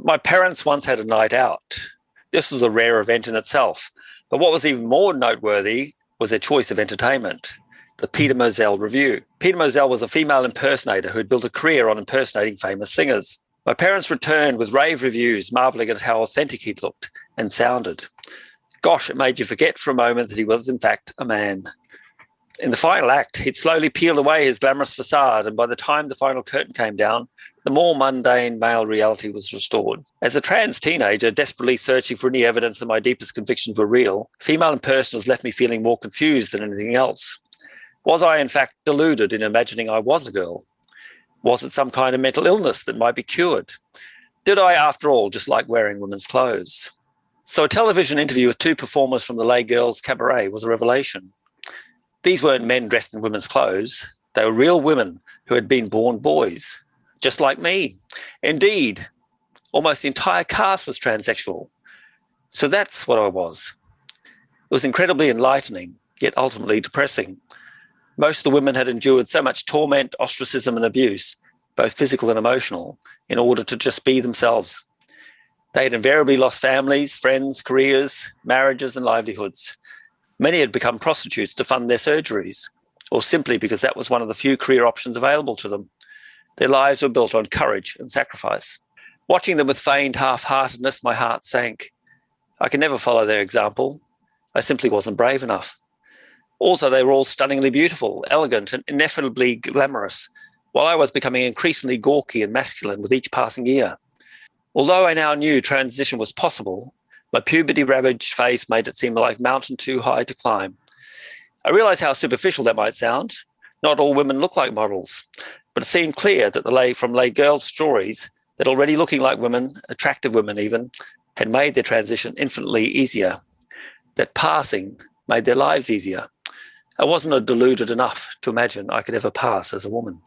My parents once had a night out. This was a rare event in itself. But what was even more noteworthy was their choice of entertainment, the Peter Moselle Review. Peter Moselle was a female impersonator who had built a career on impersonating famous singers. My parents returned with rave reviews, marvelling at how authentic he looked and sounded. Gosh, it made you forget for a moment that he was, in fact, a man. In the final act, he'd slowly peeled away his glamorous facade, and by the time the final curtain came down, the more mundane male reality was restored. As a trans teenager, desperately searching for any evidence that my deepest convictions were real, female impersonators left me feeling more confused than anything else. Was I, in fact, deluded in imagining I was a girl? Was it some kind of mental illness that might be cured? Did I, after all, just like wearing women's clothes? So a television interview with two performers from the Les Girls Cabaret was a revelation. These weren't men dressed in women's clothes. They were real women who had been born boys, just like me. Indeed, almost the entire cast was transsexual. So that's what I was. It was incredibly enlightening, yet ultimately depressing. Most of the women had endured so much torment, ostracism, and abuse, both physical and emotional, in order to just be themselves. They had invariably lost families, friends, careers, marriages, and livelihoods. Many had become prostitutes to fund their surgeries, or simply because that was one of the few career options available to them. Their lives were built on courage and sacrifice. Watching them with feigned half-heartedness, my heart sank. I could never follow their example. I simply wasn't brave enough. Also, they were all stunningly beautiful, elegant, and ineffably glamorous, while I was becoming increasingly gawky and masculine with each passing year. Although I now knew transition was possible, my puberty-ravaged face made it seem like a mountain too high to climb. I realised how superficial that might sound. Not all women look like models, but it seemed clear that from Les Girls' stories that already looking like women, attractive women even, had made their transition infinitely easier, that passing made their lives easier. I wasn't deluded enough to imagine I could ever pass as a woman.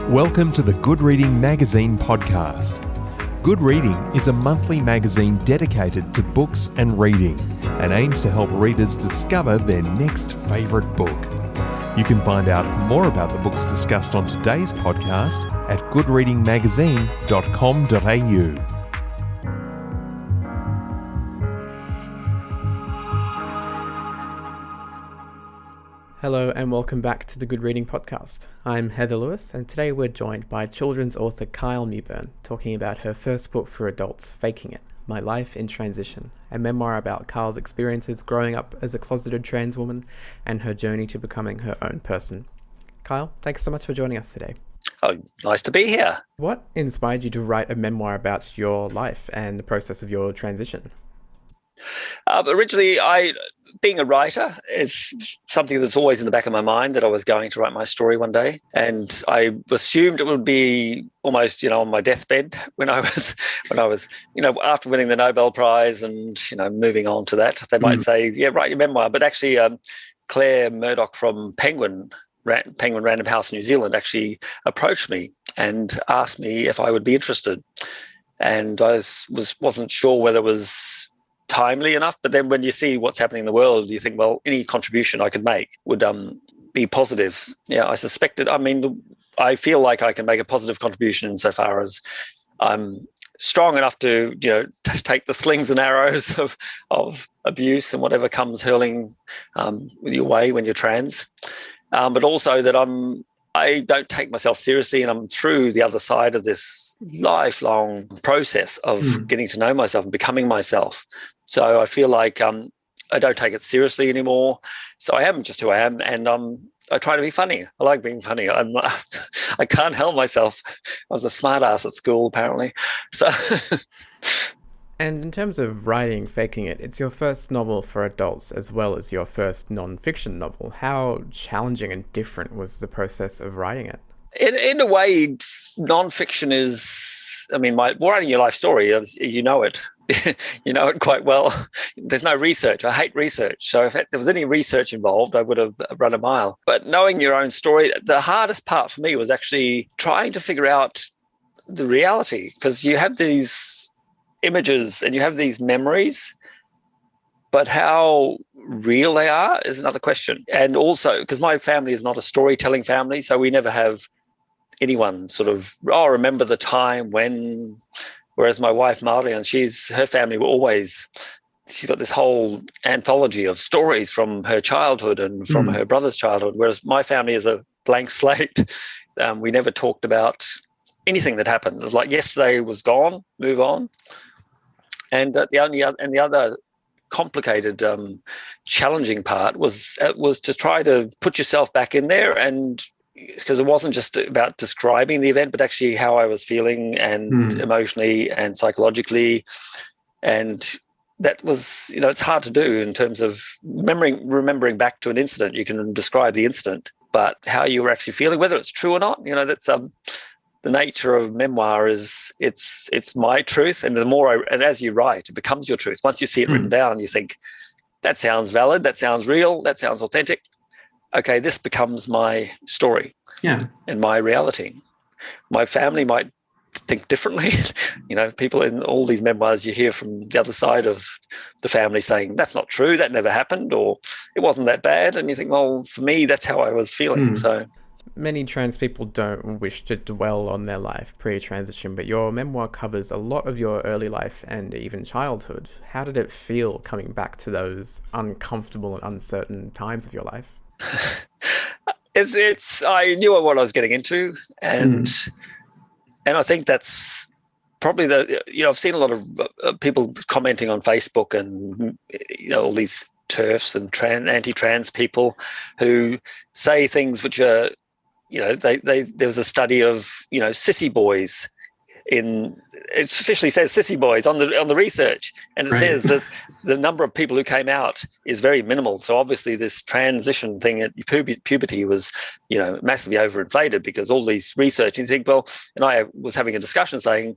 Welcome to the Good Reading Magazine podcast. Good Reading is a monthly magazine dedicated to books and reading and aims to help readers discover their next favourite book. You can find out more about the books discussed on today's podcast at goodreadingmagazine.com.au. Hello and welcome back to the Good Reading Podcast. I'm Heather Lewis and today we're joined by children's author Kyle Mewburn talking about her first book for adults, Faking It, My Life in Transition, a memoir about Kyle's experiences growing up as a closeted trans woman and her journey to becoming her own person. Kyle, thanks so much for joining us today. Oh, nice to be here. What inspired you to write a memoir about your life and the process of your transition? Originally, being a writer is something that's always in the back of my mind, that I was going to write my story one day. And I assumed it would be almost, on my deathbed when I was, after winning the Nobel Prize and, moving on to that. They might say, yeah, write your memoir. But actually, Claire Murdoch from Penguin Random House in New Zealand approached me and asked me if I would be interested. And I wasn't sure whether it was timely enough, but then when you see what's happening in the world, you think, well, any contribution I could make would be positive. Yeah, I suspected. I feel like I can make a positive contribution insofar as I'm strong enough to, take the slings and arrows of abuse and whatever comes hurling your way when you're trans, but also that I don't take myself seriously, and I'm through the other side of this lifelong process of getting to know myself and becoming myself. So I feel like I don't take it seriously anymore. So I am just who I am, and I try to be funny. I like being funny. I can't help myself. I was a smart ass at school, apparently. So. And in terms of writing Faking It, it's your first novel for adults as well as your first non-fiction novel. How challenging and different was the process of writing it? In a way, non-fiction is, writing your life story, you know it. You know it quite well. There's no research. I hate research. So if there was any research involved, I would have run a mile. But knowing your own story, the hardest part for me was actually trying to figure out the reality, because you have these images and you have these memories, but how real they are is another question. And also, because my family is not a storytelling family, so we never have anyone sort of, oh, remember the time when, whereas my wife, Marian, her family were always, she's got this whole anthology of stories from her childhood and from her brother's childhood, whereas my family is a blank slate. We never talked about anything that happened. It was like yesterday was gone, move on. And the other complicated, challenging part was to try to put yourself back in there, and because it wasn't just about describing the event, but actually how I was feeling and emotionally and psychologically. And that was, it's hard to do in terms of remembering back to an incident. You can describe the incident, but how you were actually feeling, whether it's true or not, that's the nature of memoir is it's my truth, and the more and as you write, it becomes your truth. Once you see it written down, you think, that sounds valid, that sounds real, that sounds authentic. Okay, this becomes my story and my reality. My family might think differently. People in all these memoirs, you hear from the other side of the family saying, that's not true, that never happened, or it wasn't that bad. And you think, well, for me, that's how I was feeling. So many trans people don't wish to dwell on their life pre-transition, but your memoir covers a lot of your early life and even childhood. How did it feel coming back to those uncomfortable and uncertain times of your life? I knew what I was getting into, and I think that's probably I've seen a lot of people commenting on Facebook and all these TERFs and anti-trans people who say things which are, there was a study of sissy boys it officially says sissy boys on the research, and it says that the number of people who came out is very minimal. So obviously this transition thing at puberty was massively overinflated, because all these research, and you think, well, and I was having a discussion saying,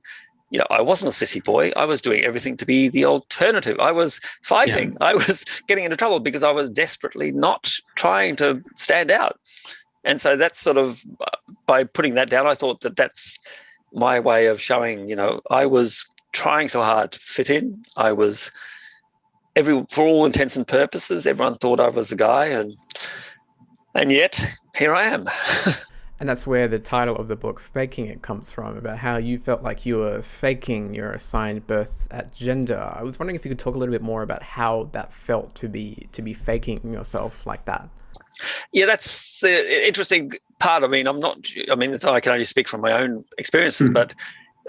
I wasn't a sissy boy. I was doing everything to be the alternative. I was fighting. I was getting into trouble because I was desperately not trying to stand out. And so that's sort of, by putting that down, I thought that's my way of showing, I was trying so hard to fit in. I was, for all intents and purposes, everyone thought I was a guy, and yet here I am. And that's where the title of the book, Faking It, comes from, about how you felt like you were faking your assigned birth at gender. I was wondering if you could talk a little bit more about how that felt to be faking yourself like that. Yeah, that's the interesting part. I I can only speak from my own experiences, but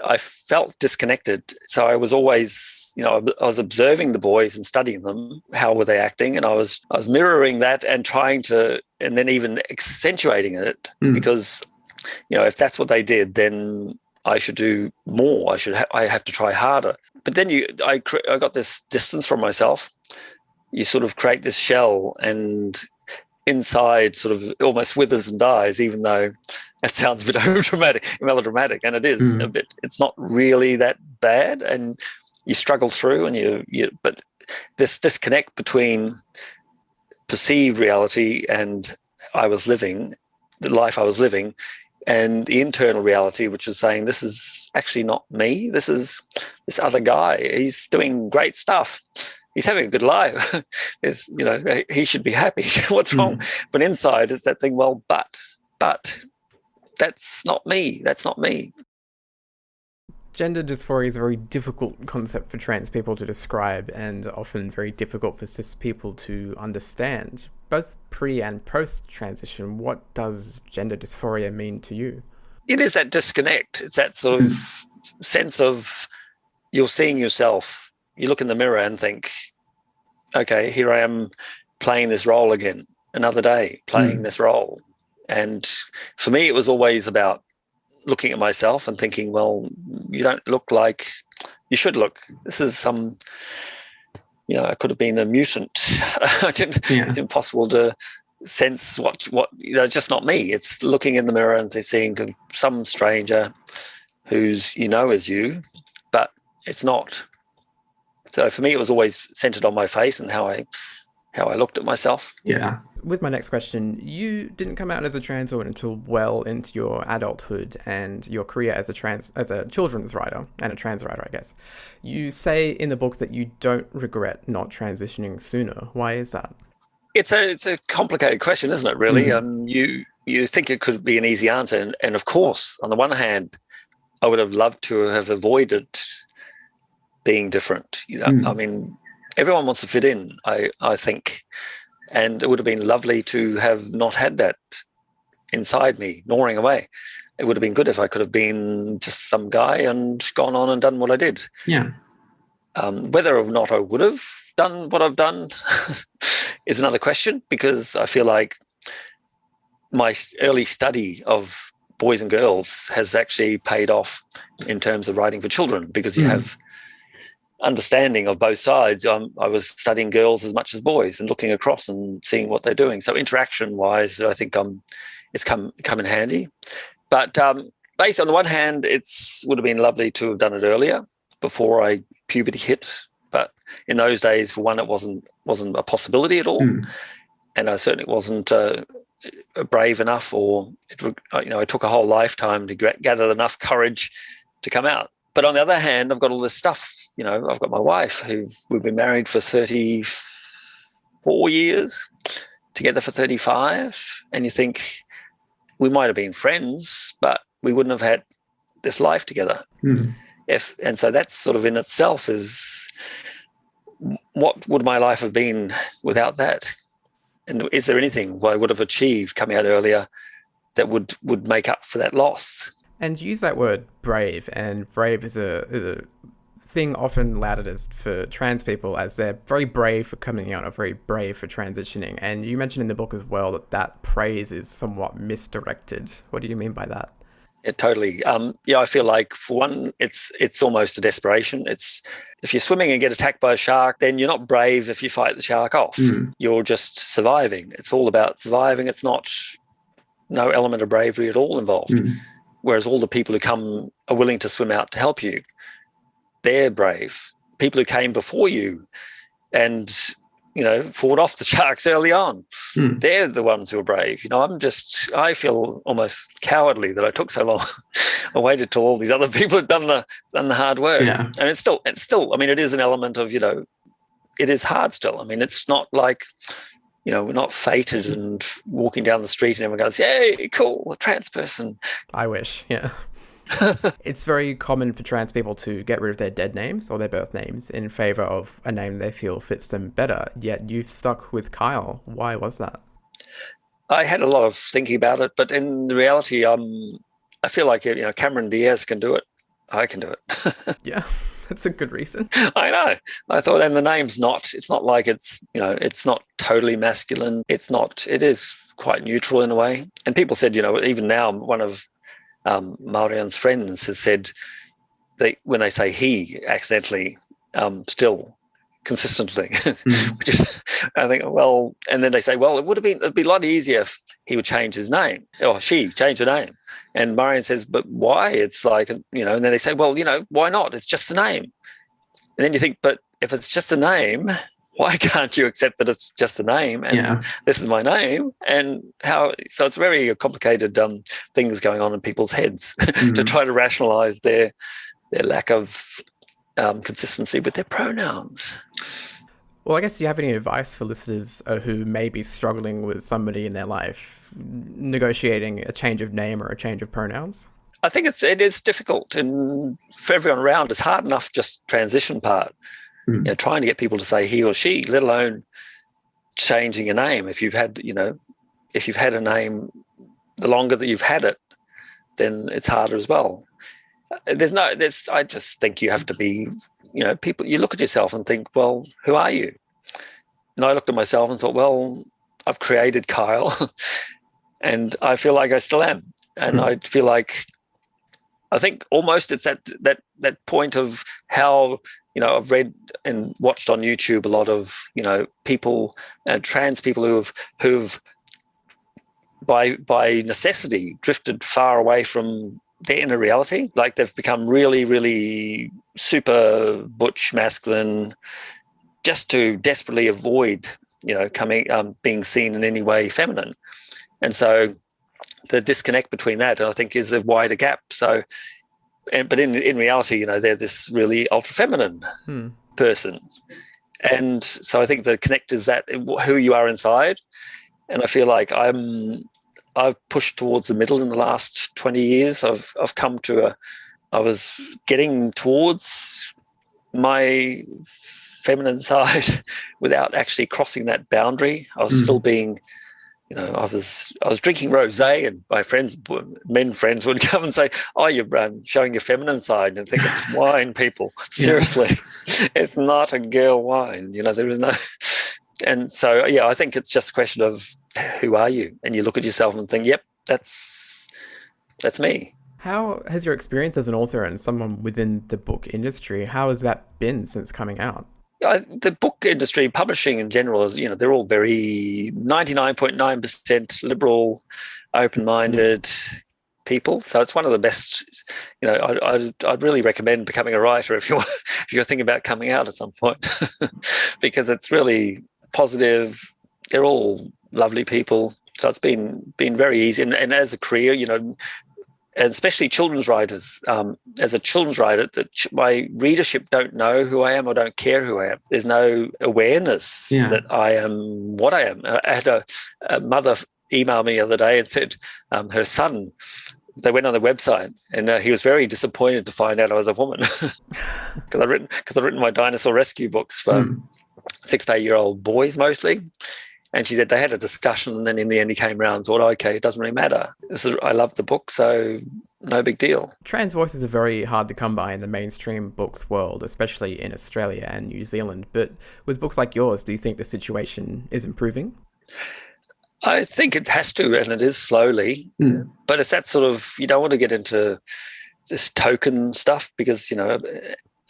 I felt disconnected. So I was always, I was observing the boys and studying them. How were they acting? And I was mirroring that and trying to, and then even accentuating it, because, if that's what they did, then I should do more. I have to try harder. But then I got this distance from myself. You sort of create this shell, and inside sort of almost withers and dies, even though that sounds a bit melodramatic, and it is a bit. It's not really that bad, and you struggle through, and but this disconnect between perceived reality and the life I was living, and the internal reality, which is saying, this is actually not me. This is this other guy. He's doing great stuff. He's having a good life. He should be happy. What's wrong? But inside is that thing, well, but that's not me. That's not me. Gender dysphoria is a very difficult concept for trans people to describe, and often very difficult for cis people to understand. Both pre and post transition, what does gender dysphoria mean to you? It is that disconnect. It's that sort of sense of, you're seeing yourself. You look in the mirror and think, okay, here I am playing this role again, another day playing this role. And for me, it was always about looking at myself and thinking, well, you don't look like you should look. This is I could have been a mutant. It's impossible to sense what, just not me. It's looking in the mirror and seeing some stranger who's, is you, but it's not. So for me, it was always centered on my face and how I looked at myself. Yeah. With my next question, you didn't come out as a trans woman until well into your adulthood and your career as a children's writer and a trans writer, I guess. You say in the book that you don't regret not transitioning sooner. Why is that? It's a complicated question, isn't it? Really, you think it could be an easy answer. And of course, on the one hand, I would have loved to have avoided being different. I mean, everyone wants to fit in, I think. And it would have been lovely to have not had that inside me, gnawing away. It would have been good if I could have been just some guy and gone on and done what I did. Yeah. Whether or not I would have done what I've done is another question, because I feel like my early study of boys and girls has actually paid off in terms of writing for children, because you have understanding of both sides. I was studying girls as much as boys and looking across and seeing what they're doing. So interaction-wise, I think it's come in handy. But based on the one hand, it would have been lovely to have done it earlier, before puberty hit. But in those days, for one, it wasn't a possibility at all, and I certainly wasn't brave enough, or it took a whole lifetime to gather enough courage to come out. But on the other hand, I've got all this stuff. I've got my wife, who we've been married for 34 years, together for 35, and you think we might have been friends, but we wouldn't have had this life together. And so that's sort of in itself is, what would my life have been without that? And is there anything I would have achieved coming out earlier that would make up for that loss? And you use that word brave, and brave is a thing often lauded as for trans people, as they're very brave for coming out or very brave for transitioning. And you mentioned in the book as well that praise is somewhat misdirected. What do you mean by that? Yeah, totally. I feel like, for one, it's almost a desperation. It's, if you're swimming and get attacked by a shark, then you're not brave if you fight the shark off. You're just surviving. It's all about surviving. It's not, no element of bravery at all involved. Whereas all the people who are willing to swim out to help you, they're brave. People who came before you and fought off the sharks early on, they're the ones who are brave. I feel almost cowardly that I took so long. I waited till all these other people had done the hard work. And it's still, I mean, it is an element of, it is hard still. I mean, it's not like, we're not fated and walking down the street and everyone goes, "Yay, cool, a trans person." I wish, yeah. It's very common for trans people to get rid of their dead names or their birth names in favor of a name they feel fits them better. Yet you've stuck with Kyle. Why was that? I had a lot of thinking about it, but in reality, I feel like Cameron Diaz can do it. I can do it. Yeah, that's a good reason. I know. I thought, and the name's it's not like it's not totally masculine. It is quite neutral in a way. And people said, even now, one of Marianne's friends has said when they say he accidentally, still consistently, which is, I think, well, and then they say, well, it'd be a lot easier if he would change his name, or she changed her name. And Marianne says, but why? It's like, and then they say, well, why not? It's just the name. And then you think, but if it's just the name, why can't you accept that it's just a name and this is my name? And so it's very complicated things going on in people's heads to try to rationalize their lack of consistency with their pronouns. Well, I guess, do you have any advice for listeners who may be struggling with somebody in their life negotiating a change of name or a change of pronouns? I think it is difficult, and for everyone around, it's hard enough just transition part. Trying to get people to say he or she, let alone changing a name. If you've had a name, the longer that you've had it, then it's harder as well. I just think you have to be, people, you look at yourself and think, well, who are you? And I looked at myself and thought, well, I've created Kyle and I feel like I still am. And I feel like, I think almost it's that point of how, I've read and watched on YouTube a lot of, people, trans people who've by necessity drifted far away from their inner reality. Like they've become really, really super butch masculine just to desperately avoid, being seen in any way feminine. And so the disconnect between that, I think, is a wider gap. So, but in reality, they're this really ultra feminine person. And so I think the connect is that who you are inside. And I feel like I've pushed towards the middle in the last 20 years. I've come to I was getting towards my feminine side without actually crossing that boundary. I was still being, I was drinking rosé, and my men friends would come and say, "Oh, you're showing your feminine side," and think it's wine. People, seriously, it's not a girl wine. There is no. And so, I think it's just a question of who are you, and you look at yourself and think, "Yep, that's me." How has your experience as an author and someone within the book industry, how has that been since coming out? The book industry, publishing in general, they're all very 99.9% liberal, open-minded people. So it's one of the best. I'd really recommend becoming a writer if you're thinking about coming out at some point, because it's really positive. They're all lovely people. So it's been very easy. And as a career, and especially children's writers, as a children's writer, my readership don't know who I am or don't care who I am. There's no awareness that I am what I am. I had a mother email me the other day and said her son, they went on the website, and he was very disappointed to find out I was a woman, because I've written my dinosaur rescue books for 6 to 8 year old boys mostly. And she said they had a discussion, and then in the end he came around and thought, okay, it doesn't really matter. I love the book, so no big deal. Trans voices are very hard to come by in the mainstream books world, especially in Australia and New Zealand. But with books like yours, do you think the situation is improving? I think it has to, and it is slowly. But it's that sort of, you don't want to get into this token stuff, because,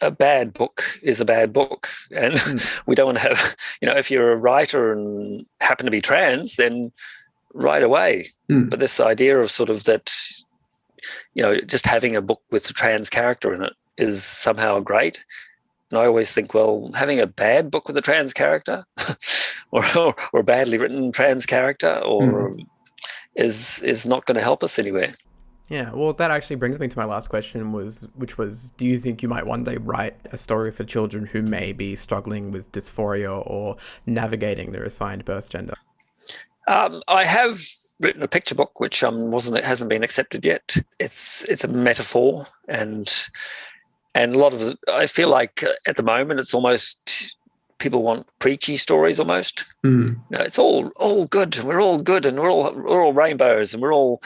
a bad book is a bad book, and we don't want to have, if you're a writer and happen to be trans, then right away. But this idea of sort of that, just having a book with a trans character in it is somehow great. And I always think, well, having a bad book with a trans character or a badly written trans character is not going to help us anywhere. Yeah, well, that actually brings me to my last question, which was, do you think you might one day write a story for children who may be struggling with dysphoria or navigating their assigned birth gender? I have written a picture book, which it hasn't been accepted yet. It's a metaphor, and a lot of it, I feel like at the moment it's almost, people want preachy stories almost. It's all good. We're all good, and we're all rainbows, and we're all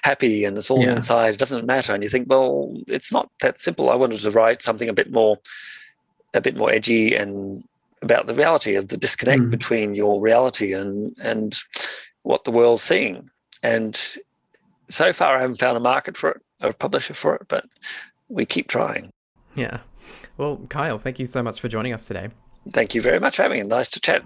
happy, and it's all inside. It doesn't matter. And you think, well, it's not that simple. I wanted to write something a bit more edgy, and about the reality of the disconnect between your reality and what the world's seeing. And so far, I haven't found a market for it, or a publisher for it, but we keep trying. Yeah. Well, Kyle, thank you so much for joining us today. Thank you very much for having me. Nice to chat.